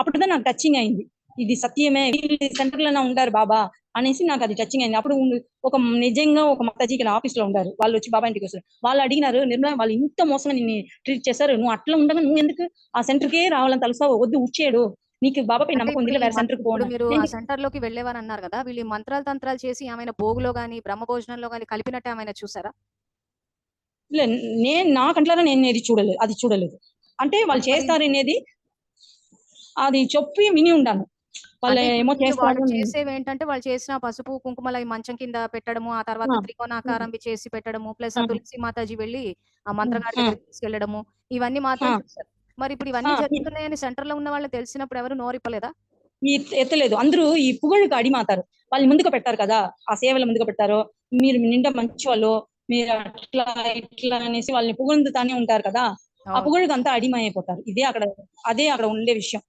అప్పుడుదా నాకు టచింగ్ అయింది. ఇది సత్యమే, సెంటర్ లోనే ఉంటారు బాబా అనేసి నాకు అది టచింగ్ అయింది. అప్పుడు ఒక నిజంగా ఒక మాతాజీ ఇక్కడ ఆఫీస్ లో ఉంటారు, వాళ్ళు వచ్చి బాబా ఇంటికి వస్తారు. వాళ్ళు అడిగినారు, నిర్మలా వాళ్ళు ఇంత మోసంగా నిన్ను ట్రీట్ చేశారు, నువ్వు అట్లా ఉండగా నువ్వు ఎందుకు ఆ సెంటర్ కే రావాలని తలుస్తావు, వద్దు ఉచ్చేడు, నీకు బాబాపై అంటే నమ్మకం ఇప్పుడు ఉంది, వేరే సెంటర్ కు ఇప్పుడు పోనా. మీరు ఆ సెంటర్ లోకి వెళ్ళేవారు అన్నారు కదా, వీళ్ళు మంత్రాలు తంత్రాలు చేసి ఏమైనా భోగులో గాని బ్రహ్మ భోజనంలో గాని కలిపినట్టు ఏమైనా చూసారా? నేను నా కంట్లారా నేను అది చూడలేదు. అంటే వాళ్ళు అంటే మరి చేస్తారనేది అది చెప్పి విని ఉండాను, వాళ్ళు అంటే ఇప్పుడు ఏమో వీళ్ళు చేస్తారు. వాళ్ళు చేసేవేంటంటే, వాళ్ళు చేసిన పసుపు, కుంకుమలు అయి మంచం కింద పెట్టడము, ఆ తర్వాత త్రికోణాకారంవి చేసి పెట్టడము, ప్లస్ ఆ తులసి మాతాజీ వెళ్లి ఆ మంత్రగాడి దగ్గరికి తీసుకెళ్లడము, ఇవన్నీ మాత్రం చూసారు. మరి ఇప్పుడు ఇవన్నీ జరుగుతున్నాయని సెంటర్‌లో ఉన్న వాళ్ళకి తెలిసినప్పుడు ఎవరు నోరిప్పలేదా? ఎత్తలేదు. అందరూ ఈ పుగళ్ళకి అడిమాతారు. వాళ్ళు ముందుకు పెట్టారు కదా, ఆ సేవలు ముందుకు పెట్టారు. మీరు నిండా మంచి వాళ్ళు, మీరు అట్లా ఇట్లా అనేసి వాళ్ళని పొగుడుతానే ఉంటారు కదా, ఆ అవును. పొగళ్ళకి అంతా అడిమైపోతారు. అదే అక్కడ ఉండే విషయం.